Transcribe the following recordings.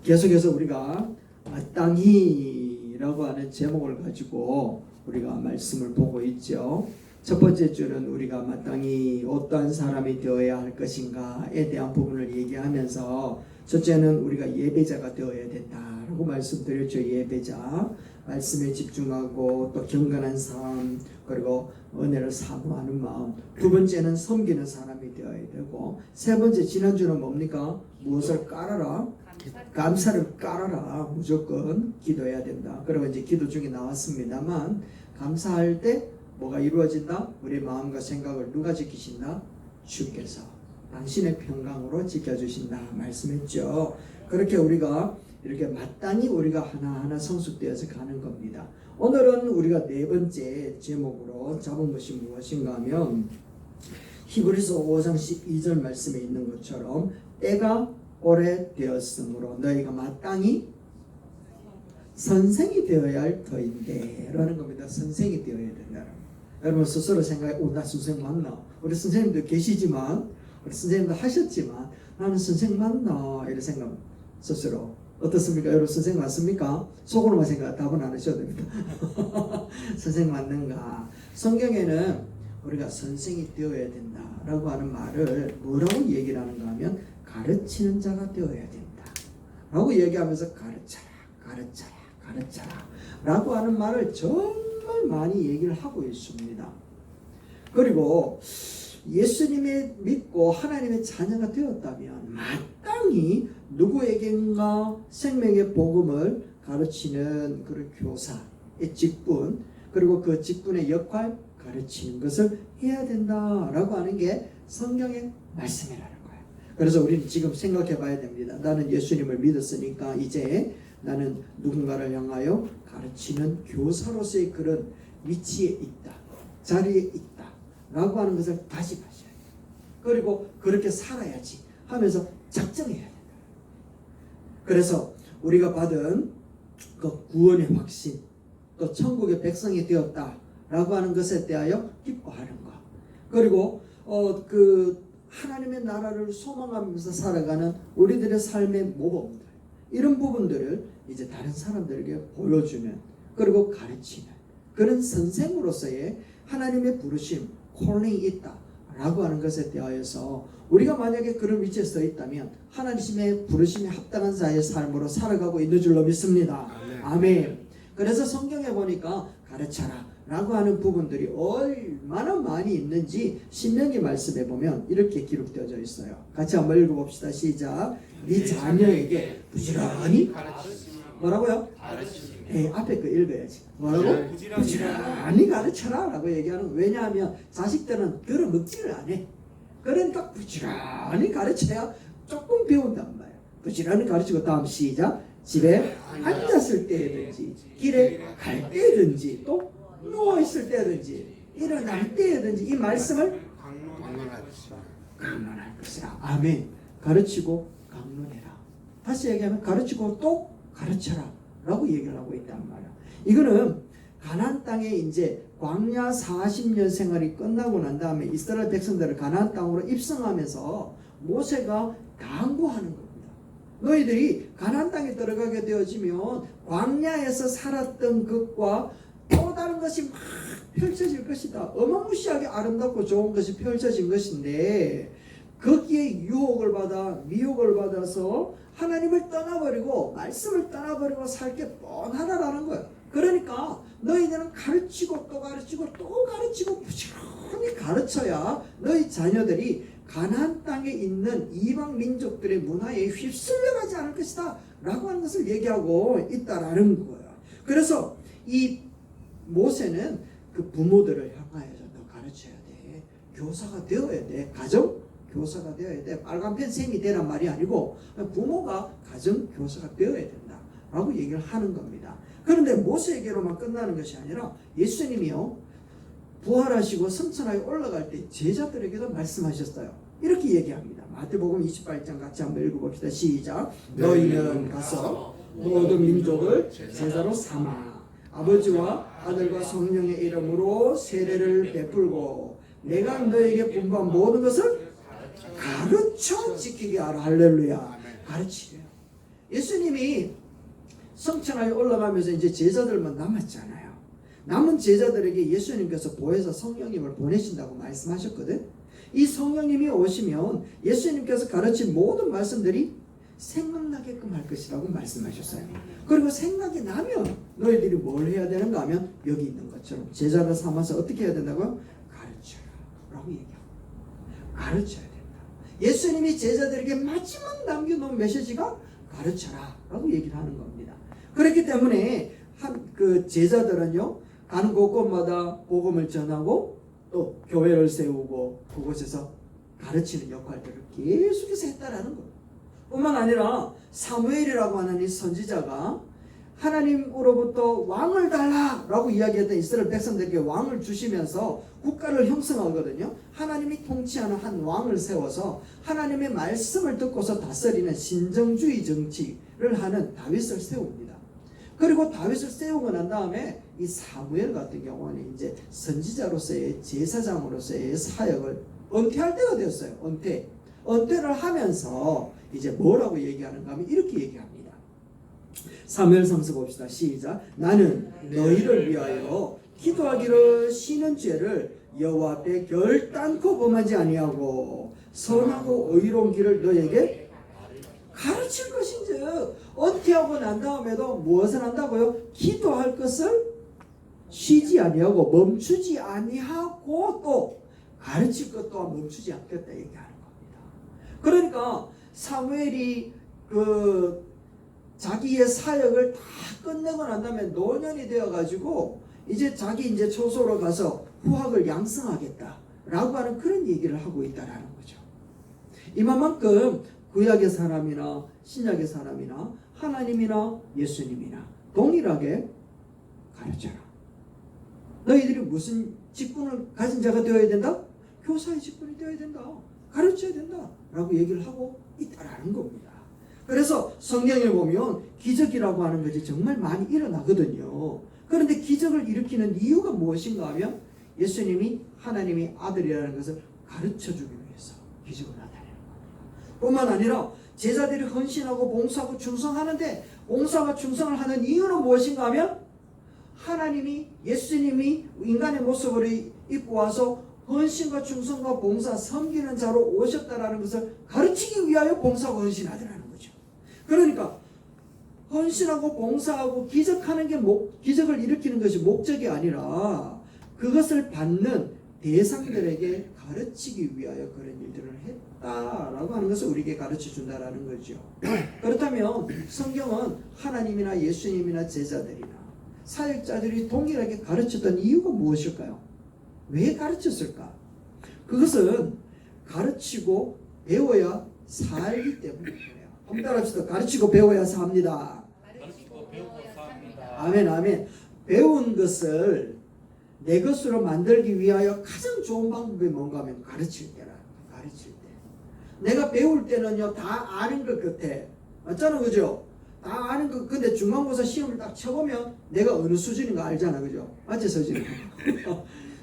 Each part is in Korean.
계속해서 우리가 마땅히라고 하는 제목을 가지고 우리가 말씀을 보고 있죠. 첫 번째 주는 우리가 마땅히 어떠한 사람이 되어야 할 것인가에 대한 부분을 얘기하면서 첫째는 우리가 예배자가 되어야 된다라고 말씀드렸죠. 예배자, 말씀에 집중하고 또 경건한 삶, 그리고 은혜를 사모하는 마음. 두 번째는 섬기는 사람이 되어야 되고, 세 번째 지난주는 뭡니까? 무엇을 깔아라? 감사를 깔아라. 무조건 기도해야 된다. 그리고 이제 기도 중에 나왔습니다만, 감사할 때 뭐가 이루어진다? 우리 마음과 생각을 누가 지키신다? 주께서 당신의 평강으로 지켜주신다 말씀했죠. 그렇게 우리가 이렇게 마땅히 우리가 하나하나 성숙되어서 가는 겁니다. 오늘은 우리가 네 번째 제목으로 잡은 것이 무엇인가 하면 히브리서 5장 12절 말씀에 있는 것처럼 때가 오래되었으므로 너희가 마땅히 선생이 되어야 할 터인데 라는 겁니다. 선생이 되어야 된다. 여러분 스스로 생각해, 나 선생 맞나? 우리 선생님도 계시지만, 우리 선생님도 하셨지만, 나는 선생 맞나? 이런 생각 스스로. 어떻습니까? 여러분 선생 맞습니까? 속으로만 생각, 답은 안 하셔도 됩니다. 선생 맞는가? 성경에는 우리가 선생이 되어야 된다라고 하는 말을 뭐라고 얘기를 하는가 하면 가르치는 자가 되어야 된다 라고 얘기하면서 가르쳐라 라고 하는 말을 정말 많이 얘기를 하고 있습니다. 그리고 예수님을 믿고 하나님의 자녀가 되었다면 마땅히 누구에겐가 생명의 복음을 가르치는 그런 교사의 직분, 그리고 그 직분의 역할 가르치는 것을 해야 된다라고 하는 게 성경의 말씀이라는 거예요. 그래서 우리는 지금 생각해 봐야 됩니다. 나는 예수님을 믿었으니까 이제 나는 누군가를 향하여 가르치는 교사로서의 그런 위치에 있다, 자리에 있다 라고 하는 것을 다시 봐셔야 돼요. 그리고 그렇게 살아야지 하면서 작정해야 된다. 그래서 우리가 받은 그 구원의 확신, 또 천국의 백성이 되었다 라고 하는 것에 대하여 기뻐하는 것, 그리고 그 하나님의 나라를 소망하면서 살아가는 우리들의 삶의 모범들, 이런 부분들을 이제 다른 사람들에게 보여주는, 그리고 가르치는 그런 선생으로서의 하나님의 부르심, 콜링이 있다라고 하는 것에 대하여서 우리가 만약에 그런 위치에 서 있다면 하나님의 부르심에 합당한 자의 삶으로 살아가고 있는 줄로 믿습니다. 아멘. 그래서 성경에 보니까 가르쳐라 라고 하는 부분들이 얼마나 많이 있는지 신명기 말씀에 보면 이렇게 기록되어져 있어요. 같이 한번 읽어봅시다. 시작. 네 자녀에게 부지런히 뭐라고요? 네, 앞에 거 읽어야지. 뭐라고? 부지런히 가르쳐라 라고 얘기하는. 왜냐하면 자식들은 들어먹지를 않아. 그러니까 부지런히 가르쳐야 조금 배운단 말이야. 부지런히 가르치고 다음 시작. 집에 앉았을 때든지 길에 갈 때든지 또 누워있을 때든지 일어날 때든지 이 말씀을 강론할 것이라. 아멘. 가르치고 강론해라. 다시 얘기하면 가르치고 또 가르쳐라 라고 얘기를 하고 있단 말이야. 이거는 가나안 땅에 이제 광야 40년 생활이 끝나고 난 다음에 이스라엘 백성들을 가나안 땅으로 입성하면서 모세가 강구하는 겁니다. 너희들이 가나안 땅에 들어가게 되어지면 광야에서 살았던 것과 또 다른 것이 막 펼쳐질 것이다. 어마무시하게 아름답고 좋은 것이 펼쳐진 것인데 거기에 유혹을 받아 미혹을 받아서 하나님을 떠나버리고 말씀을 떠나버리고 살 게 뻔하다라는 거예요. 그러니까 너희들은 가르치고 또 가르치고 또 가르치고 부지런히 가르쳐야 너희 자녀들이 가나안 땅에 있는 이방 민족들의 문화에 휩쓸려가지 않을 것이다 라고 하는 것을 얘기하고 있다라는 거예요. 그래서 이 모세는 그 부모들을 향하여서 너 가르쳐야 돼. 교사가 되어야 돼. 가정 교사가 되어야 돼. 빨간펜 쌤이 되란 말이 아니고 부모가 가정 교사가 되어야 된다 라고 얘기를 하는 겁니다. 그런데 모세에게로만 끝나는 것이 아니라 예수님이요 부활하시고 성천하에 올라갈 때 제자들에게도 말씀하셨어요. 이렇게 얘기합니다. 마태복음 28장 같이 한번 읽어봅시다. 시작. 너희는 가서 모든 민족을 제자로 삼아 아버지와 아들과 성령의 이름으로 세례를 베풀고 내가 너에게 분부한 모든 것을 가르쳐 지키게 하라. 할렐루야. 가르치래요. 예수님이 성천하에 올라가면서 이제 제자들만 남았잖아요. 남은 제자들에게 예수님께서 보혜사 성령님을 보내신다고 말씀하셨거든. 이 성령님이 오시면 예수님께서 가르친 모든 말씀들이 생각나게끔 할 것이라고 말씀하셨어요. 그리고 생각이 나면 너희들이 뭘 해야 되는가 하면 여기 있는 것처럼 제자를 삼아서 어떻게 해야 된다고요? 가르쳐라 라고 얘기합니다. 가르쳐야 된다. 예수님이 제자들에게 마지막 남겨놓은 메시지가 가르쳐라 라고 얘기를 하는 겁니다. 그렇기 때문에 그 제자들은요, 가는 곳곳마다 복음을 전하고 또 교회를 세우고 그곳에서 가르치는 역할들을 계속해서 했다라는 거예요. 뿐만 아니라 사무엘이라고 하는 이 선지자가 하나님으로부터 왕을 달라라고 이야기했던 이스라엘 백성들에게 왕을 주시면서 국가를 형성하거든요. 하나님이 통치하는 한 왕을 세워서 하나님의 말씀을 듣고서 다스리는 신정주의 정치를 하는 다윗을 세웁니다. 그리고 다윗을 세우고 난 다음에 이 사무엘 같은 경우는 이제 선지자로서의 제사장으로서의 사역을 은퇴할 때가 되었어요. 은퇴를 하면서 이제 뭐라고 얘기하는가 하면 이렇게 얘기합니다. 사무엘상서 봅시다. 시작. 나는 너희를 위하여 기도하기를 쉬는 죄를 여호와 앞에 결단코 범하지 아니하고 선하고 의로운 길을 너에게 가르칠 것인즉, 은퇴하고 난 다음에도 무엇을 한다고요? 기도할 것을 쉬지 아니하고 멈추지 아니하고 또 가르칠 것 또한 멈추지 않겠다 얘기하는 겁니다. 그러니까 사무엘이 그 자기의 사역을 다 끝내고 난 다음에 노년이 되어 가지고 이제 자기 이제 초소로 가서 후학을 양성하겠다라고 하는 그런 얘기를 하고 있다라는 거죠. 이만큼 구약의 사람이나 신약의 사람이나 하나님이나 예수님이나 동일하게 가르쳐라. 너희들이 무슨 직분을 가진 자가 되어야 된다? 교사의 직분이 되어야 된다. 가르쳐야 된다. 라고 얘기를 하고 있다라는 겁니다. 그래서 성경에 보면 기적이라고 하는 것이 정말 많이 일어나거든요. 그런데 기적을 일으키는 이유가 무엇인가 하면 예수님이 하나님의 아들이라는 것을 가르쳐주기 위해서 기적을 나타내는 겁니다. 뿐만 아니라 제자들이 헌신하고 봉사하고 충성하는데 봉사와 충성을 하는 이유는 무엇인가 하면 하나님이 예수님이 인간의 모습을 입고 와서 헌신과 충성과 봉사 섬기는 자로 오셨다라는 것을 가르치기 위하여 봉사하고 헌신하더라는 거죠. 그러니까 헌신하고 봉사하고 기적하는 게 기적을 일으키는 것이 목적이 아니라 그것을 받는 대상들에게 가르치기 위하여 그런 일들을 했다라고 하는 것을 우리에게 가르쳐 준다라는 거죠. 그렇다면 성경은 하나님이나 예수님이나 제자들이나 사역자들이 동일하게 가르쳤던 이유가 무엇일까요? 왜 가르쳤을까? 그것은 가르치고 배워야 살기 때문이에요. 한번 따라합시다. 가르치고 배워야 삽니다. 가르치고 배우고 삽니다. 아멘, 아멘. 배운 것을 내 것으로 만들기 위하여 가장 좋은 방법이 뭔가 하면 가르칠 때라. 가르칠 때. 내가 배울 때는요, 다 아는 것 같아. 맞잖아, 그죠? 다 아는 것, 근데 중간고사 시험을 딱 쳐보면 내가 어느 수준인가 알잖아, 그죠? 맞지, 서진?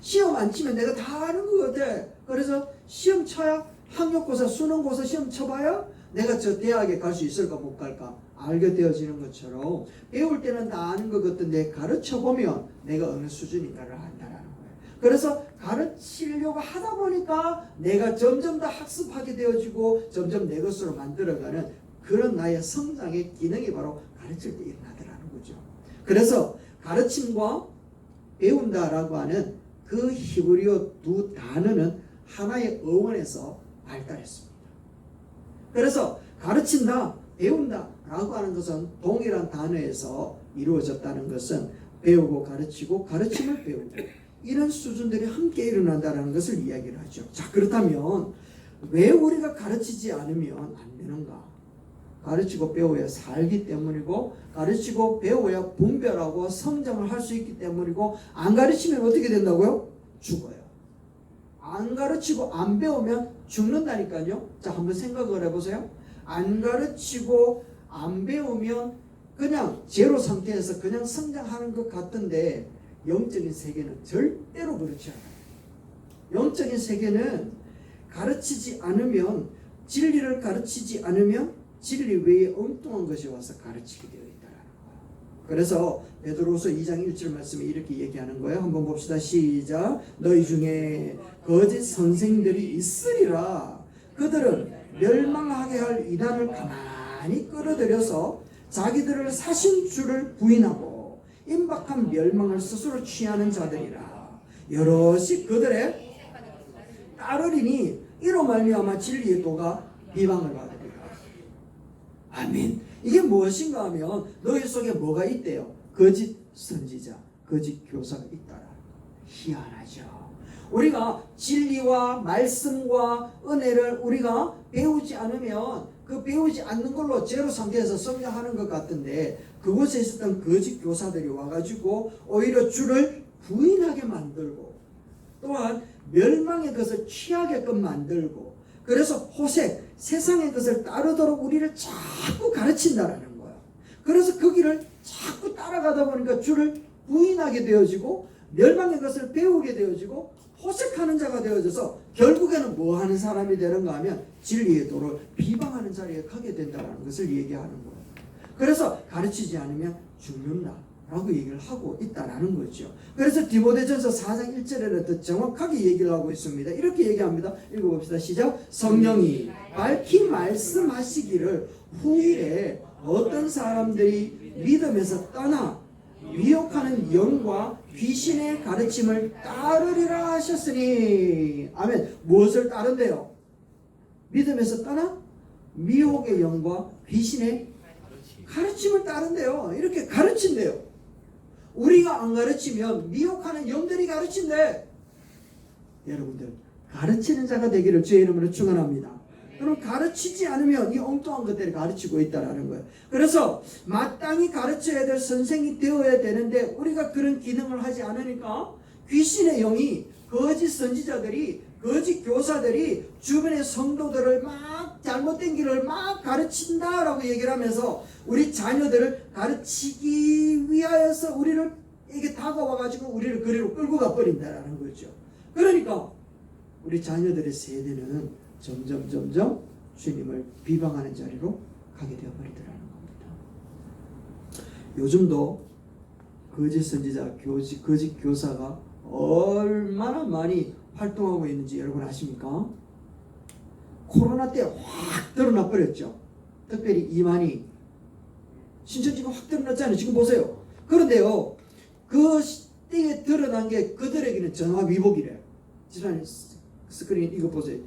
시험 안 치면 내가 다 아는 것 같아. 그래서 시험 쳐야 학력고사, 수능고사 시험 쳐봐야 내가 저 대학에 갈 수 있을까 못 갈까 알게 되어지는 것처럼 배울 때는 다 아는 것 같은데 가르쳐보면 내가 어느 수준인가를 안다라는 거예요. 그래서 가르치려고 하다 보니까 내가 점점 더 학습하게 되어지고 점점 내 것으로 만들어가는 그런 나의 성장의 기능이 바로 가르칠 때 일어나더라는 거죠. 그래서 가르침과 배운다라고 하는 그 히브리어 두 단어는 하나의 어원에서 발달했습니다. 그래서 가르친다, 배운다 라고 하는 것은 동일한 단어에서 이루어졌다는 것은 배우고 가르치고 가르침을 배우고 이런 수준들이 함께 일어난다는 것을 이야기를 하죠. 자, 그렇다면 왜 우리가 가르치지 않으면 안 되는가? 가르치고 배워야 살기 때문이고 가르치고 배워야 분별하고 성장을 할 수 있기 때문이고 안 가르치면 어떻게 된다고요? 죽어요. 안 가르치고 안 배우면 죽는다니까요. 자, 한번 생각을 해보세요. 안 가르치고 안 배우면 그냥 제로 상태에서 그냥 성장하는 것 같은데 영적인 세계는 절대로 그렇지 않아요. 영적인 세계는 가르치지 않으면 진리를 가르치지 않으면 진리 외에 엉뚱한 것이 와서 가르치게 되어 있다라는 거예요. 그래서 베드로후서 2장 1절 말씀에 이렇게 얘기하는 거예요. 한번 봅시다. 시작. 너희 중에 거짓 선생들이 있으리라. 그들은 멸망하게 할 이단을 가만히 끌어들여서 자기들을 사신 주를 부인하고 임박한 멸망을 스스로 취하는 자들이라. 여럿이 그들의 따르리니 이로 말미암아 진리의 도가 비방을 받으리라. 아멘. 이게 무엇인가 하면 너희 속에 뭐가 있대요? 거짓 선지자, 거짓 교사가 있다라. 희한하죠. 우리가 진리와 말씀과 은혜를 우리가 배우지 않으면 그 배우지 않는 걸로 제로 상태에서 성장하는 것 같은데, 그곳에 있었던 거짓 교사들이 와가지고 오히려 주를 부인하게 만들고 또한 멸망의 것을 취하게끔 만들고, 그래서 호색, 세상의 것을 따르도록 우리를 자꾸 가르친다라는 거예요. 그래서 그 길을 자꾸 따라가다 보니까 주를 부인하게 되어지고 멸망의 것을 배우게 되어지고 호색하는 자가 되어져서 결국에는 뭐 하는 사람이 되는가 하면 진리의 도를 비방하는 자리에 가게 된다는 것을 얘기하는 거예요. 그래서 가르치지 않으면 죽는다라고 얘기를 하고 있다라는 거죠. 그래서 디모데전서 4장 1절에는 더 정확하게 얘기를 하고 있습니다. 이렇게 얘기합니다. 읽어봅시다. 시작. 성령이 밝히 말씀하시기를 후일에 어떤 사람들이 믿음에서 떠나 미혹하는 영과 귀신의 가르침을 따르리라 하셨으니. 아멘. 무엇을 따른대요? 믿음에서 떠나 미혹의 영과 귀신의 가르침을 따른대요. 이렇게 가르친대요. 우리가 안 가르치면 미혹하는 영들이 가르친대. 여러분들 가르치는 자가 되기를 주의 이름으로 축원합니다. 그럼 가르치지 않으면 이 엉뚱한 것들을 가르치고 있다라는 거예요. 그래서 마땅히 가르쳐야 될 선생이 되어야 되는데 우리가 그런 기능을 하지 않으니까 귀신의 영이, 거짓 선지자들이, 거짓 교사들이 주변의 성도들을 막 잘못된 길을 막 가르친다라고 얘기를 하면서 우리 자녀들을 가르치기 위하여서 우리를 이게 다가와가지고 우리를 그리로 끌고 가버린다라는 거죠. 그러니까 우리 자녀들의 세대는 점점 주님을 비방하는 자리로 가게 되어버리더라는 겁니다. 요즘도 거짓 선지자, 거짓 교사가 얼마나 많이 활동하고 있는지 여러분 아십니까? 코로나 때 확 드러나 버렸죠. 특별히 이만희 신천지가 확 드러났잖아요. 지금 보세요. 그런데요, 그 때에 드러난 게 그들에게는 전화위복이래요. 지난해 스크린 이거 보세요.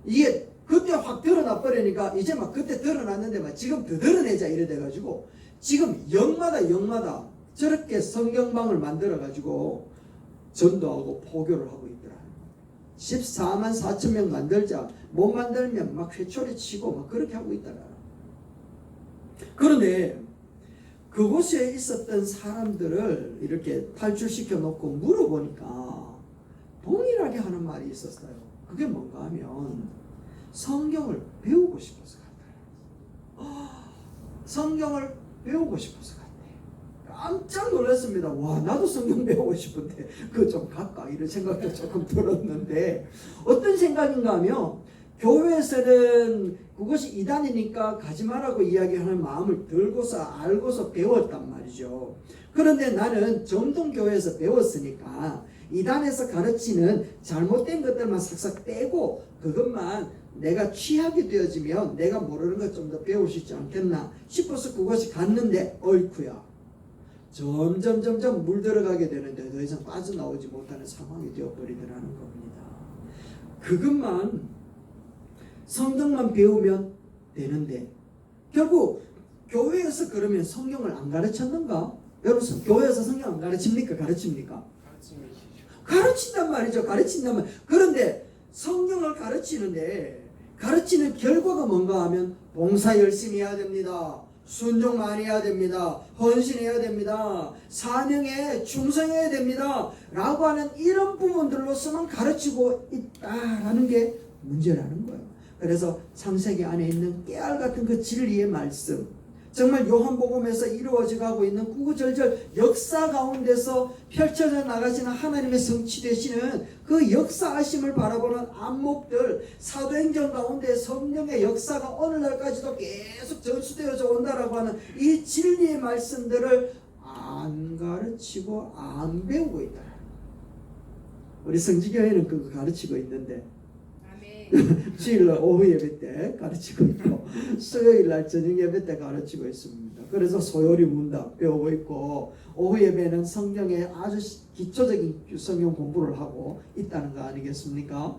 이게 그때 확 드러나 버리니까 이제 막 그때 드러났는데 막 지금 더 드러내자 이래 돼가지고 지금 영마다 저렇게 성경방을 만들어 가지고 전도하고 포교를 하고 있더라. 14만 4천 명 만들자. 못 만들면 막 회초리 치고 막 그렇게 하고 있더라. 그런데 그곳에 있었던 사람들을 이렇게 탈출시켜 놓고 물어보니까 동일하게 하는 말이 있었어요. 그게 뭔가 하면 성경을 배우고 싶어서 갔다. 성경을 배우고 싶어서 갔대. 깜짝 놀랐습니다. 와, 나도 성경 배우고 싶은데 그거 좀 갈까 이런 생각도 조금 들었는데, 어떤 생각인가 하면 교회에서는 그것이 이단이니까 가지 말라고 이야기하는 마음을 들고서 알고서 배웠단 말이죠. 그런데 나는 정통교회에서 배웠으니까 이단에서 가르치는 잘못된 것들만 싹싹 빼고 그것만 내가 취하게 되어지면 내가 모르는 것 좀 더 배울 수 있지 않겠나 싶어서 그것이 갔는데 어이쿠야, 점점 물들어가게 되는데 더 이상 빠져나오지 못하는 상황이 되어버리더라는 겁니다. 그것만 성경만 배우면 되는데 결국 교회에서 그러면 성경을 안 가르쳤는가? 여러분 교회에서 성경 안 가르칩니까? 가르칩니까? 가르친단 말이죠. 가르친단 말. 그런데 성경을 가르치는데 가르치는 결과가 뭔가 하면 봉사 열심히 해야 됩니다. 순종 많이 해야 됩니다. 헌신해야 됩니다. 사명에 충성해야 됩니다. 라고 하는 이런 부분들로서만 가르치고 있다라는 게 문제라는 거예요. 그래서 창세기 안에 있는 깨알 같은 그 진리의 말씀, 정말 요한복음에서 이루어져 가고 있는 구구절절 역사 가운데서 펼쳐져 나가시는 하나님의 성취되시는 그 역사하심을 바라보는 안목들, 사도행전 가운데 성령의 역사가 오늘날까지도 계속 전수되어져 온다라고 하는 이 진리의 말씀들을 안 가르치고 안 배우고 있다. 우리 성지교회는 그거 가르치고 있는데 주일날 오후 예배 때 가르치고 있고 수요일날 저녁 예배 때 가르치고 있습니다. 그래서 소요리 문답 배우고 있고 오후 예배는 성경의 아주 기초적인 성경 공부를 하고 있다는 거 아니겠습니까?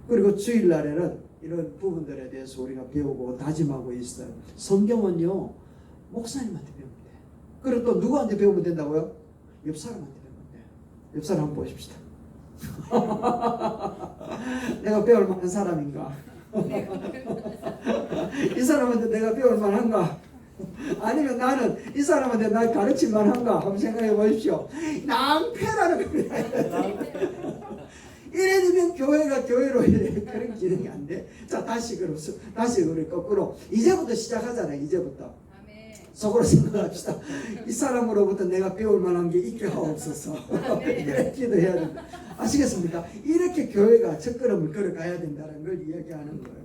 그리고 주일날에는 이런 부분들에 대해서 우리가 배우고 다짐하고 있어요. 성경은요 목사님한테 배우면 돼. 그리고 또 누구한테 배우면 된다고요? 옆 사람한테 배우면 돼. 옆 사람 한번 보십시다. 내가 배울 만한 사람인가? 이 사람한테 내가 배울 만한가? 아니면 나는 이 사람한테 날 가르칠 만한가? 한번 생각해 보십시오. 낭패라는 겁니다. 이래 되면 교회가 교회로 이래 그런 기능이 안 돼. 자 다시 우리 거꾸로 이제부터 시작하잖아요. 이제부터 속으로 생각합시다. 이 사람으로부터 내가 배울 만한 게 있게 하옵소서. 이렇게 기도해야 된다. 아시겠습니까? 이렇게 교회가 첫걸음을 걸어가야 된다는 걸 이야기하는 거예요.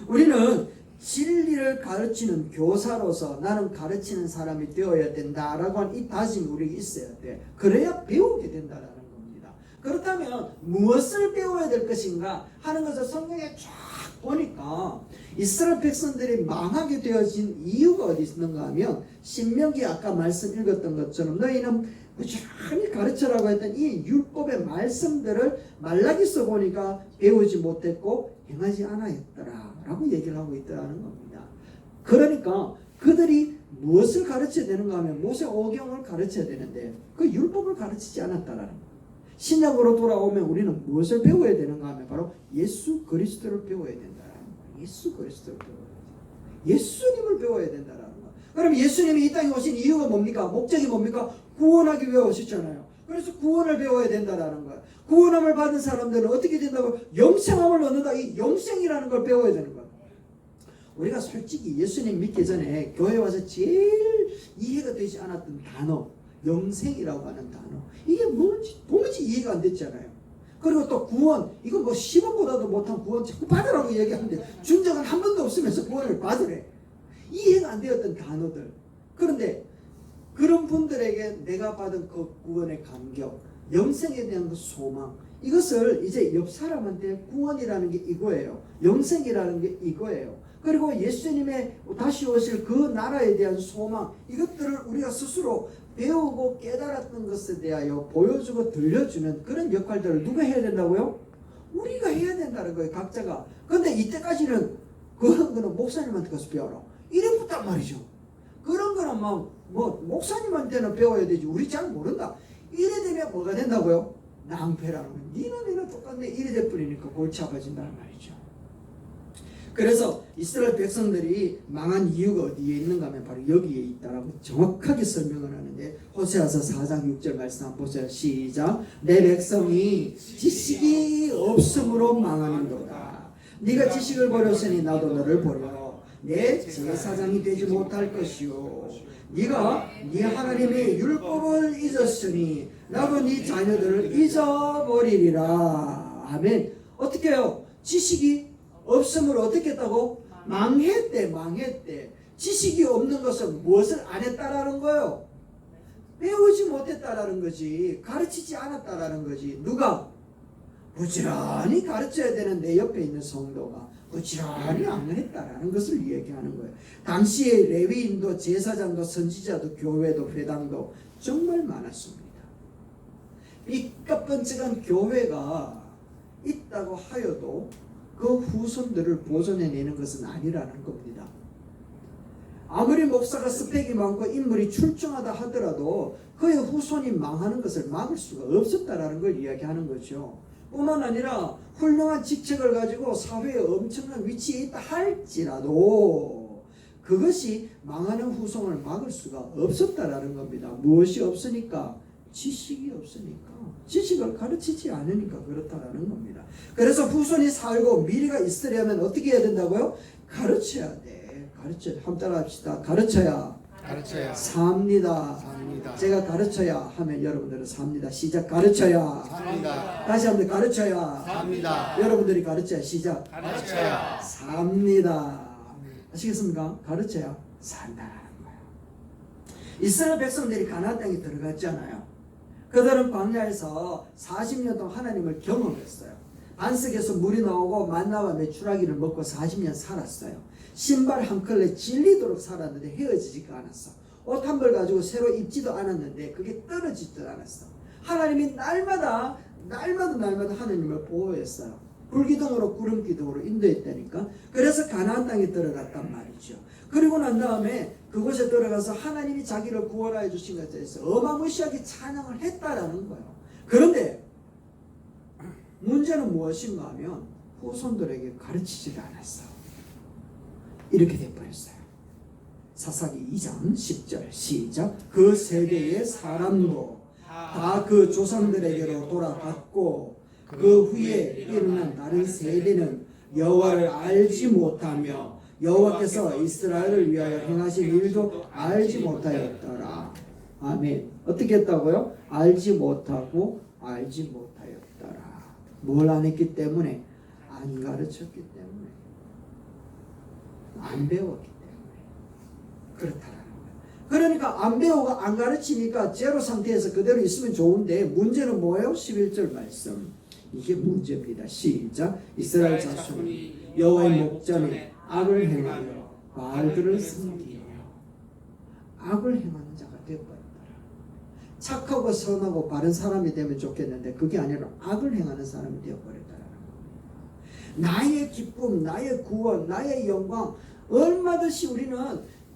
우리는 진리를 가르치는 교사로서 나는 가르치는 사람이 되어야 된다라고 하는 이 다짐이 우리에게 있어야 돼. 그래야 배우게 된다라는 겁니다. 그렇다면 무엇을 배워야 될 것인가 하는 것을 성경에 쫙 보니까 이스라엘 백성들이 망하게 되어진 이유가 어디 있는가 하면 신명기 아까 말씀 읽었던 것처럼 너희는 부지런히 가르쳐라고 했던 이 율법의 말씀들을 말라기서 보니까 배우지 못했고 행하지 않았더라 라고 얘기를 하고 있더라는 겁니다. 그러니까 그들이 무엇을 가르쳐야 되는가 하면 모세 오경을 가르쳐야 되는데 그 율법을 가르치지 않았다라는 거예요. 신약으로 돌아오면 우리는 무엇을 배워야 되는가 하면 바로 예수 그리스도를 배워야 된다라는 거예요. 예수 그리스도를 배워야 돼요. 예수님을 배워야 된다라는 거예요. 그럼 예수님이 이 땅에 오신 이유가 뭡니까? 목적이 뭡니까? 구원하기 위해 오셨잖아요. 그래서 구원을 배워야 된다라는 거예요. 구원함을 받은 사람들은 어떻게 된다고? 영생함을 얻는다. 이 영생이라는 걸 배워야 되는 거예요. 우리가 솔직히 예수님 믿기 전에 교회 와서 제일 이해가 되지 않았던 단어, 영생이라고 하는 단어, 이게 뭔지 도무지 이해가 안 됐잖아요. 그리고 또 구원, 이거 뭐 10원보다도 못한 구원 자꾸 받으라고 얘기하는데 준 적은 한 번도 없으면서 구원을 받으래. 이해가 안 되었던 단어들. 그런데 그런 분들에게 내가 받은 그 구원의 감격, 영생에 대한 그 소망, 이것을 이제 옆 사람한테 구원이라는 게 이거예요. 영생이라는 게 이거예요. 그리고 예수님의 다시 오실 그 나라에 대한 소망, 이것들을 우리가 스스로 배우고 깨달았던 것에 대하여 보여주고 들려주는 그런 역할들을 누가 해야 된다고요? 우리가 해야 된다는 거예요. 각자가. 근데 이때까지는 그런 거는 목사님한테 가서 배워라 이래 붙단 말이죠. 그런 거는 뭐 목사님한테는 배워야 되지 우리 잘 모른다 이래 되면 뭐가 된다고요? 낭패라는 거예요. 니는 똑같네 이래 돼버리니까 골치 아파진다는 말이죠. 그래서 이스라엘 백성들이 망한 이유가 어디에 있는가 하면 바로 여기에 있다라고 정확하게 설명을 하는데 호세아서 4장 6절 말씀 한번 보세요. 시작. 내 백성이 지식이 없음으로 망하는도다. 네가 지식을 버렸으니 나도 너를 버려 내 제사장이 되지 못할 것이요 네가 네 하나님의 율법을 잊었으니 나도 네 자녀들을 잊어버리리라. 아멘. 어떻게 해요? 지식이 없음으로 어떻게 했다고? 망했대. 지식이 없는 것은 무엇을 안 했다라는 거예요? 배우지 못했다라는 거지. 가르치지 않았다라는 거지. 누가? 부지런히 가르쳐야 되는 내 옆에 있는 성도가 부지런히 안 했다라는 것을 이야기하는 거예요. 당시에 레위인도 제사장도 선지자도 교회도 회당도 정말 많았습니다. 삐까뻔쩍한 교회가 있다고 하여도 그 후손들을 보존해내는 것은 아니라는 겁니다. 아무리 목사가 스펙이 많고 인물이 출중하다 하더라도 그의 후손이 망하는 것을 막을 수가 없었다라는 걸 이야기하는 거죠. 뿐만 아니라 훌륭한 직책을 가지고 사회에 엄청난 위치에 있다 할지라도 그것이 망하는 후손을 막을 수가 없었다라는 겁니다. 무엇이 없으니까? 지식이 없으니까. 지식을 가르치지 않으니까 그렇다라는 겁니다. 그래서 후손이 살고 미래가 있으려면 어떻게 해야 된다고요? 가르쳐야 돼. 한번 따라 합시다. 가르쳐야 가르쳐야 삽니다. 삽니다. 제가 가르쳐야 하면 여러분들은 삽니다. 시작. 가르쳐야. 삽니다. 다시 한번 가르쳐야. 삽니다. 여러분들이 가르쳐야. 시작. 가르쳐야 삽니다. 아시겠습니까? 가르쳐야 산다라는 거예요. 이스라엘 백성들이 가나안 땅에 들어갔잖아요. 그들은 광야에서 40년 동안 하나님을 경험했어요. 반석에서 물이 나오고 만나와 메추라기를 먹고 40년 살았어요. 신발 한 켤레 질리도록 살았는데 헤어지지가 않았어. 옷 한 벌 가지고 새로 입지도 않았는데 그게 떨어지지도 않았어. 하나님이 날마다 하나님을 보호했어요. 불기둥으로 구름기둥으로 인도했다니까. 그래서 가나안 땅에 들어갔단 말이죠. 그리고 난 다음에 그곳에 들어가서 하나님이 자기를 구원하여 주신 것에 대해서 어마무시하게 찬양을 했다라는 거예요. 그런데 문제는 무엇인가 하면 후손들에게 가르치지를 않았어. 이렇게 돼버렸어요. 사사기 2장 10절 시작. 그 세대의 사람도 다 그 조상들에게로 돌아갔고 그 후에 일어난 다른 세대는 여호와를 알지 못하며 여호와께서 이스라엘을 위하여 행하신 일도 알지 못하였더라. 아멘. 어떻게 했다고요? 알지 못하고 알지 못하였더라. 뭘 안 했기 때문에? 안 가르쳤기 때문에, 안 배웠기 때문에 그렇다라는 거예요. 그러니까 안 배우고 안 가르치니까 제로 상태에서 그대로 있으면 좋은데 문제는 뭐예요? 11절 말씀. 이게 문제입니다. 시작. 이스라엘 자손이 여호와의 목전에 악을 행하여 바알들을 섬기며. 악을 행하는 자가 되어버렸더라. 착하고 선하고 바른 사람이 되면 좋겠는데 그게 아니라 악을 행하는 사람이 되어버렸다라는 겁니다. 나의 기쁨, 나의 구원, 나의 영광, 얼마든지 우리는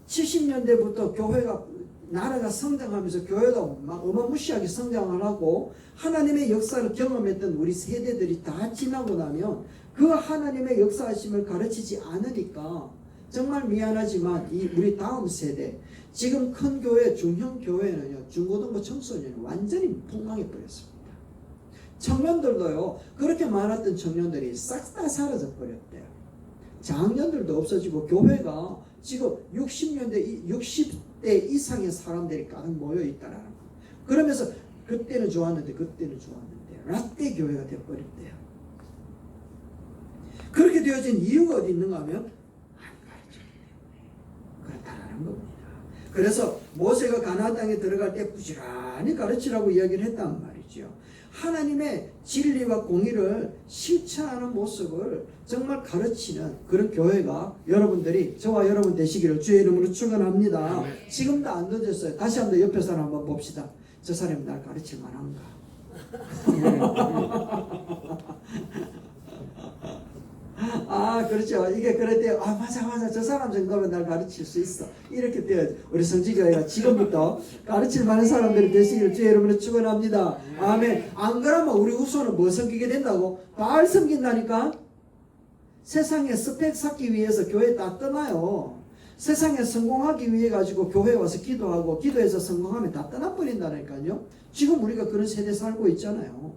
70년대부터 교회가, 나라가 성장하면서 교회가 막 어마무시하게 성장을 하고 하나님의 역사를 경험했던 우리 세대들이 다 지나고 나면 그 하나님의 역사하심을 가르치지 않으니까 정말 미안하지만 우리 다음 세대, 지금 큰 교회, 중형 교회는요, 중고등부 청소년이 완전히 폭망해 버렸습니다. 청년들도요, 그렇게 많았던 청년들이 싹 다 사라져 버렸대요. 장년들도 없어지고 교회가 지금 60대 이상의 사람들이 가득 모여 있다라는 거. 그러면서 그때는 좋았는데 라떼 교회가 되어버렸대요. 그렇게 되어진 이유가 어디 있는가 하면 안 가르쳤기 때문에 그렇다라는 겁니다. 그래서 모세가 가나안 땅에 들어갈 때 부지런히 가르치라고 이야기를 했단 말이죠. 하나님의 진리와 공의를 실천하는 모습을 정말 가르치는 그런 교회가 여러분들이, 저와 여러분 되시기를 주의 이름으로 축원합니다. 지금도 안 늦었어요. 다시 한번 옆에 사람 한번 봅시다. 저 사람이 날 가르칠 만한가? 아, 그렇죠. 이게 그럴 때, 아, 맞아. 저 사람 정도면 날 가르칠 수 있어. 이렇게 되어야지. 우리 성지교회가 지금부터 가르칠 많은 사람들이 되시기를 주의 이름으로 축원합니다. 아멘. 안 그러면 우리 후손은 뭐 섬기게 된다고? 바알 섬긴다니까? 세상에 스펙 쌓기 위해서 교회 다 떠나요. 세상에 성공하기 위해 가지고 교회에 와서 기도하고 기도해서 성공하면 다 떠나버린다니까요. 지금 우리가 그런 세대에 살고 있잖아요.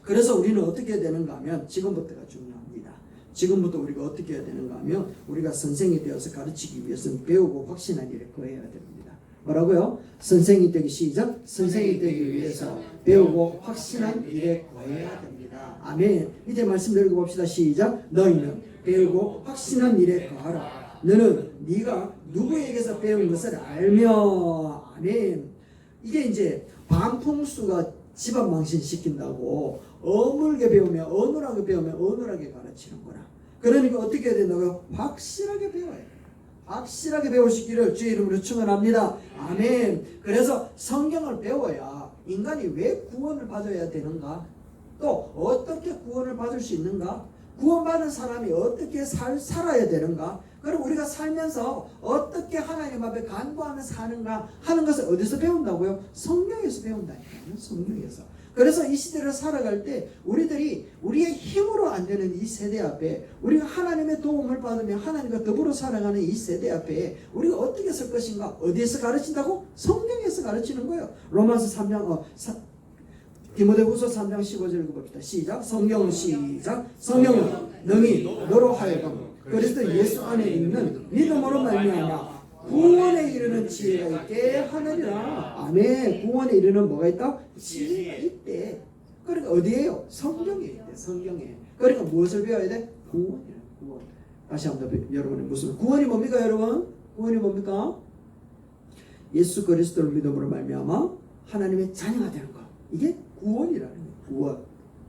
그래서 우리는 어떻게 해야 되는가 하면 지금부터가 중요합니다. 지금부터 우리가 어떻게 해야 되는가 하면 우리가 선생이 되어서 가르치기 위해서는 배우고 확신한 일에 거해야 됩니다. 뭐라고요? 선생이 되기 시작. 선생이 되기 위해서 배우고 확신한 일에 거해야 됩니다. 아멘. 이제 말씀 읽어봅시다. 시작. 너희는 배우고 확신한 일에 거하라. 너는 네가 누구에게서 배운 것을 알며. 아멘. 이게 이제 반풍수가 집안 망신시킨다고 어물게 배우면 어눌하게 배우면 어눌하게 가르치는 거라. 그러니까 어떻게 해야 된다고요? 확실하게 배워야 돼요. 확실하게 배울 수 있기를 주의 이름으로 축원합니다. 아멘. 그래서 성경을 배워야 인간이 왜 구원을 받아야 되는가? 또 어떻게 구원을 받을 수 있는가? 구원받은 사람이 어떻게 살아야 되는가? 그리고 우리가 살면서 어떻게 하나님 앞에 간구하면서 사는가 하는 것을 어디서 배운다고요? 성경에서 배운다니까요. 성경에서. 그래서 이 시대를 살아갈 때 우리들이 우리의 힘으로 안 되는 이 세대 앞에, 우리가 하나님의 도움을 받으며 하나님과 더불어 살아가는 이 세대 앞에 우리가 어떻게 설 것인가? 어디에서 가르친다고? 성경에서 가르치는 거예요. 로마서 3장 디모데후서 3장 15절 읽어봅시다. 시작. 성경은 시작. 성경은 능히 너로 하여금 그리스도 예수 안에 있는 믿음으로 말미암아 구원에 이르는 지혜가 있게 하느니라. 아멘. 구원에 이르는 뭐가 있다? 지혜가 있대. 그러니까 어디에요? 성경에 있대. 성경에. 그러니까 무엇을 배워야 돼? 구원이야. 구원. 다시 한번 여러분의 무슨 구원이 뭡니까 여러분? 구원이 뭡니까? 예수 그리스도를 믿음으로 말미암아 하나님의 자녀가 되는 것. 이게 구원이라는 거예요. 구원.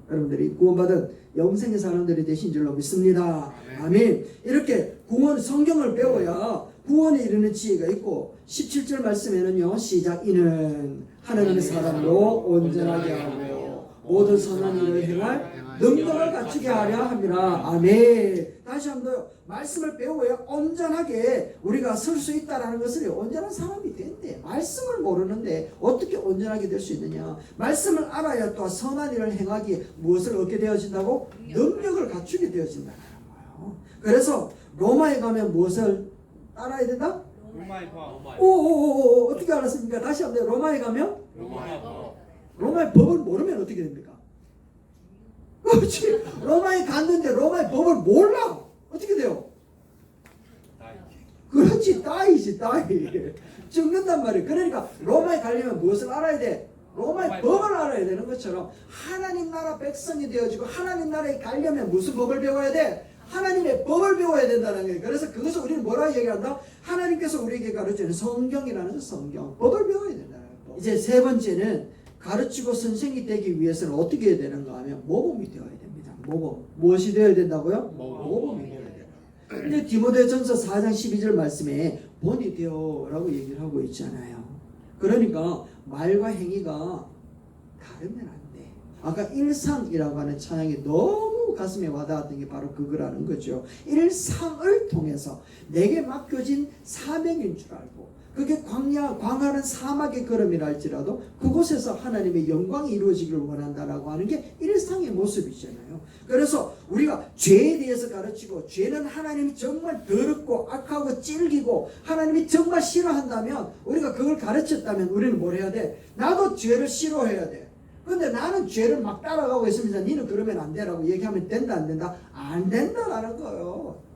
여러분들이 구원받은 영생의 사람들이 되신 줄로 믿습니다. 아멘. 이렇게 구원 성경을 배워야 구원에 이르는 지혜가 있고 17절 말씀에는요. 시작 이는 하나님의 사람으로 온전하게 하고 모든 선한 일을 행할 능력을 갖추게 하려 함이라. 아멘. 다시 한번 말씀을 배워야 온전하게 우리가 설 수 있다라는 것을 온전한 사람이 된대. 말씀을 모르는데 어떻게 온전하게 될 수 있느냐. 말씀을 알아야 또 선한 일을 행하기에 무엇을 얻게 되어진다고? 능력을 갖추게 되어진다는 거예요. 그래서 로마에 가면 무엇을 알아야 된다? 로마의 법. 오오오오 어떻게 알았습니까? 다시 한번 로마에 가면 로마의 법. 로마의 법을 모르면 어떻게 됩니까? 그렇지. 로마에 갔는데 로마의 법을 몰라. 어떻게 돼요? 그렇지. 따이지 따이. 죽는단 말이에요. 그러니까 로마에 가려면 무엇을 알아야 돼? 로마의 법을 알아야 되는 것처럼 하나님 나라 백성이 되어지고 하나님 나라에 가려면 무슨 법을 배워야 돼? 하나님의 법을 배워야 된다는 거예요. 그래서 그것을 우리는 뭐라고 얘기한다? 하나님께서 우리에게 가르치는 성경이라는 거 성경. 법을 배워야 된다는 거예요. 이제 세 번째는 가르치고 선생이 되기 위해서는 어떻게 해야 되는가 하면 모범이 되어야 됩니다. 모범. 무엇이 되어야 된다고요? 모범이 되어야 된다. 근데 디모데전서 4장 12절 말씀에 본이 되어라고 얘기를 하고 있잖아요. 그러니까 말과 행위가 다르면 안 돼. 아까 일상이라고 하는 찬양이 너무 가슴에 와닿았던 게 바로 그거라는 거죠. 일상을 통해서 내게 맡겨진 사명인 줄 알고 그게 광활한 사막의 걸음이라 할지라도 그곳에서 하나님의 영광이 이루어지기를 원한다라고 하는 게 일상의 모습이잖아요. 그래서 우리가 죄에 대해서 가르치고 죄는 하나님이 정말 더럽고 악하고 찔기고 하나님이 정말 싫어한다면 우리가 그걸 가르쳤다면 우리는 뭘 해야 돼? 나도 죄를 싫어해야 돼. 근데 나는 죄를 막 따라가고 있습니다. 니는 그러면 안 되라고 얘기하면 된다 안 된다? 안 된다라는 거예요.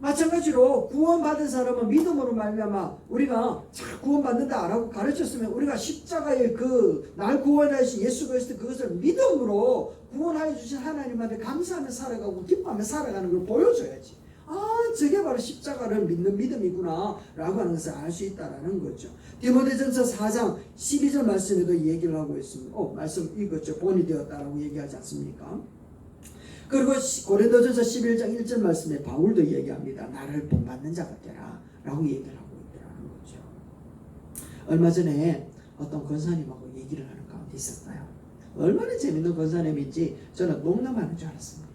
마찬가지로 구원받은 사람은 믿음으로 말미암아 우리가 자 구원받는다라고 가르쳤으면 우리가 십자가의 그 날 구원하신 예수 그리스도 그것을 믿음으로 구원하여 주신 하나님한테 감사하며 살아가고 기뻐하며 살아가는 걸 보여줘야지. 아 저게 바로 십자가를 믿는 믿음이구나 라고 하는 것을 알 수 있다는 거죠. 디모데전서 4장 12절 말씀에도 얘기를 하고 있습니다. 말씀 읽었죠. 본이 되었다라고 얘기하지 않습니까? 그리고 고린도전서 11장 1절 말씀에 바울도 얘기합니다. 나를 본받는 자가 되라 라고 얘기를 하고 있더라는 거죠. 얼마 전에 어떤 권사님하고 얘기를 하는 가운데 있었어요. 얼마나 재밌는 권사님인지 저는 농담하는 줄 알았습니다.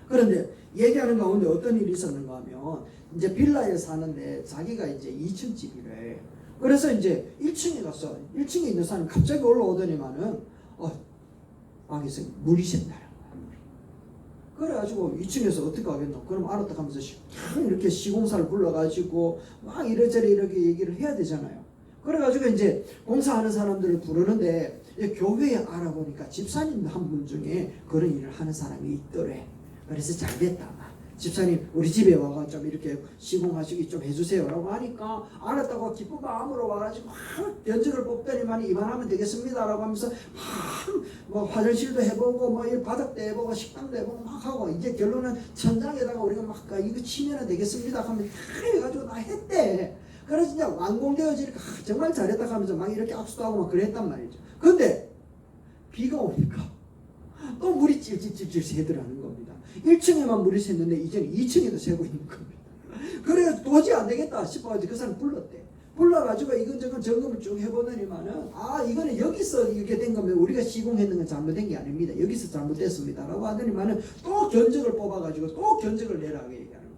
그런데 얘기하는 가운데 어떤 일이 있었는가 하면 이제 빌라에 사는데 자기가 이제 2층 집이래. 그래서 이제 1층에 갔어. 1층에 있는 사람이 갑자기 올라오더니만은 방에서 물이 샌다. 그래가지고 2층에서 어떻게 하겠노? 그럼 알았다 하면서 이렇게 시공사를 불러가지고 막 이래저래 이렇게 얘기를 해야 되잖아요. 그래가지고 이제 공사하는 사람들을 부르는데 교회에 알아보니까 집사님 한 분 중에 그런 일을 하는 사람이 있더래. 그래서 잘 됐다. 집사님 우리 집에 와가 좀 이렇게 시공하시기 좀 해주세요 라고 하니까 알았다고 기쁜 마음으로 와가지고 막 견적을 뽑더니만 이만하면 되겠습니다 라고 하면서 뭐 화장실도 해보고 뭐 바닥도 해보고 식당도 해보고 막 하고 이제 결론은 천장에다가 우리가 막 이거 치면 되겠습니다 하면 다 해가지고 다 했대. 그래서 진짜 완공되어지니까 정말 잘했다 하면서 막 이렇게 악수도 하고 막 그랬단 말이죠. 근데 비가 오니까 또 물이 찔찔찔찔 새더라는 겁니다. 1층에만 물이 샜는데 이제는 2층에도 새고 있는 겁니다. 그래서 도저히 안 되겠다 싶어가지고 그 사람 불렀대. 불러가지고 이건저건 점검을 쭉 해보더니만은 이거는 여기서 이렇게 된 거면 우리가 시공했는 건 잘못된 게 아닙니다. 여기서 잘못됐습니다 라고 하더니만은 또 견적을 뽑아가지고 또 견적을 내라고 얘기하는 거.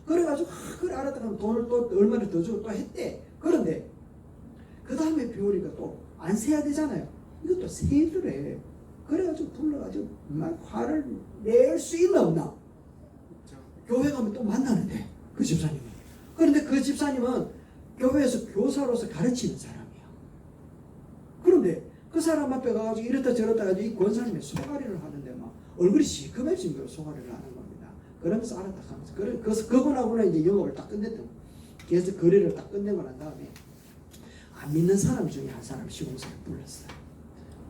그래가지고 그래 알았다 하면 돈을 또 얼마나 더 주고 또 했대. 그런데 그 다음에 비 오니까 또 안 세야 되잖아요. 이것도 세더래. 그래가지고 불러가지고 막 화를 낼 수 있나 없나? 교회 가면 또 만나는데 그 집사님이. 그런데 그 집사님은 교회에서 교사로서 가르치는 사람이야. 그런데 그 사람 앞에 가가지고 이렇다 저렇다 가지고 이 권사님의 소가리를 하는데 막 얼굴이 시커매진 거로 소가리를 하는 겁니다. 그러면서 알았다 하면서 그분하고는 이제 영업을 딱 끝냈던 거예요. 그래서 거래를 딱 끝내고 난 다음에 안 믿는 사람 중에 한 사람 시공사를 불렀어요.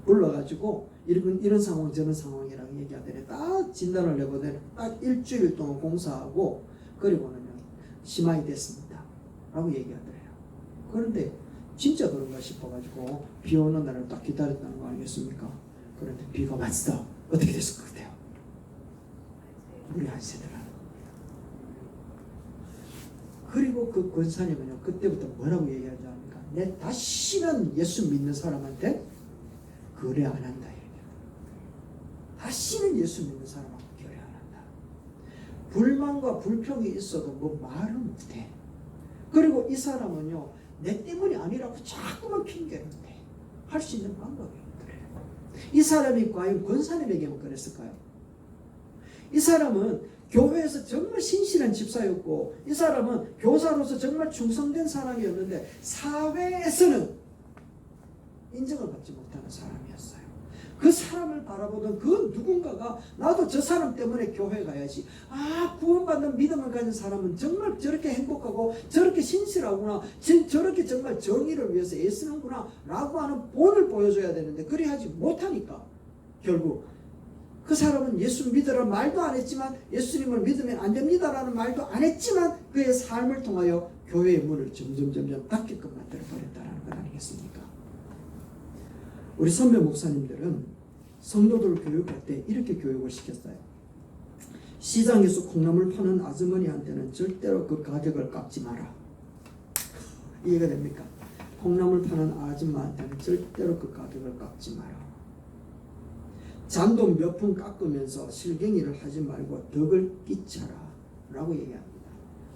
불러가지고 이런 상황 저런 상황이라고 얘기하더니 딱 진단을 해보더니 딱 일주일 동안 공사하고 그리고는 심하게 됐습니다 라고 얘기하더래요. 그런데 진짜 그런가 싶어가지고 비 오는 날을 딱 기다렸다는 거 아니겠습니까? 그런데 비가 왔어. 어떻게 됐을 것 같아요? 물이 안 새더라는 겁니다. 그리고 그 권사님은요 그때부터 뭐라고 얘기하지 않습니까? 내 다시는 예수 믿는 사람한테 거래 안 한다. 다시는 예수 믿는 사람하고 거래 안 한다. 불만과 불평이 있어도 뭐 말을 못해. 그리고 이 사람은요 내 때문이 아니라고 자꾸만 핑계를 대. 할 수 있는 방법이 없더래요. 이 사람이 과연 권사님에게만 그랬을까요? 이 사람은 교회에서 정말 신실한 집사였고 이 사람은 교사로서 정말 충성된 사람이었는데 사회에서는 인정을 받지 못하는 사람이었어요. 그 사람을 바라보던 그 누군가가 나도 저 사람 때문에 교회 가야지. 아, 구원받는 믿음을 가진 사람은 정말 저렇게 행복하고 저렇게 신실하구나. 저렇게 정말 정의를 위해서 애쓰는구나 라고 하는 본을 보여줘야 되는데 그리 하지 못하니까 결국 그 사람은 예수 믿으라 말도 안 했지만 예수님을 믿으면 안 됩니다라는 말도 안 했지만 그의 삶을 통하여 교회의 문을 점점 닫게끔 만들어 버렸다는 것 아니겠습니까? 우리 선배 목사님들은 성도들 교육할 때 이렇게 교육을 시켰어요. 시장에서 콩나물 파는 아주머니한테는 절대로 그 가격을 깎지 마라. 이해가 됩니까? 콩나물 파는 아줌마한테는 절대로 그 가격을 깎지 마라. 잔돈 몇 푼 깎으면서 실갱이를 하지 말고 덕을 끼쳐라 라고 얘기합니다.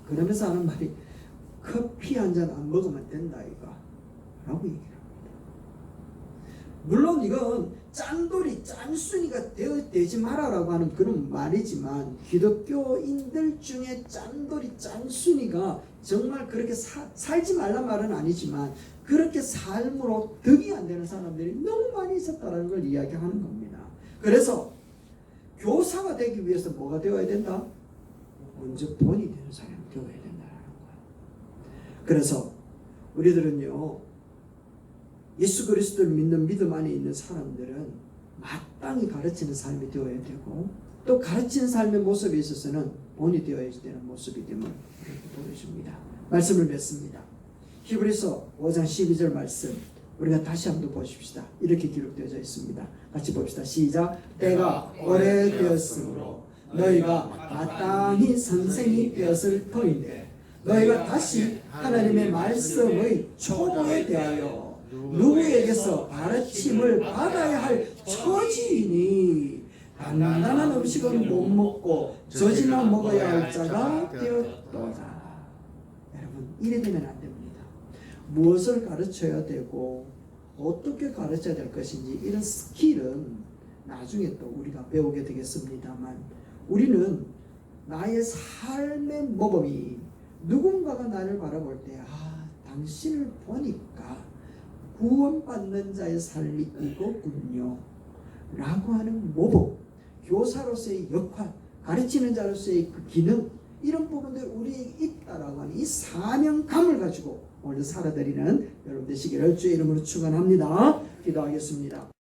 그러면서 하는 말이 커피 한 잔 안 먹으면 된다 이거 라고 얘기합니다. 물론 이건 짠돌이 짠순이가 되지 마라라고 하는 그런 말이지만 기독교인들 중에 짠돌이 짠순이가 정말 그렇게 살지 말란 말은 아니지만 그렇게 삶으로 덕이 안 되는 사람들이 너무 많이 있었다는 걸 이야기하는 겁니다. 그래서 교사가 되기 위해서 뭐가 되어야 된다? 먼저 본이 되는 사람이 되어야 된다는 거예요. 그래서 우리들은요 예수 그리스도를 믿는 믿음 안에 있는 사람들은 마땅히 가르치는 삶이 되어야 되고 또 가르치는 삶의 모습에 있어서는 본이 되어야 되는 모습이 됨을 보여줍니다. 말씀을 맺습니다. 히브리서 5장 12절 말씀 우리가 다시 한번 보십시다. 이렇게 기록되어져 있습니다. 같이 봅시다. 시작. 때가 오래되었으므로 너희가 마땅히 선생이 되었을 터인데 너희가 다시 하나님의 말씀의 초보에 대하여 누구에게서 가르침을 받아야 할 처지이니 단단한 음식은 못 먹고 젖이나 먹어야 할 자가 되었도다. 여러분 이래 되면 안 됩니다. 무엇을 가르쳐야 되고 어떻게 가르쳐야 될 것인지 이런 스킬은 나중에 또 우리가 배우게 되겠습니다만 우리는 나의 삶의 모범이 누군가가 나를 바라볼 때 당신을 보니까 구원받는 자의 삶이 이거군요 라고 하는 모범, 교사로서의 역할, 가르치는 자로서의 그 기능 이런 부분들이 우리에게 있다라고 하는 이 사명감을 가지고 오늘 살아드리는 여러분 되시기를 주의 이름으로 축원합니다. 기도하겠습니다.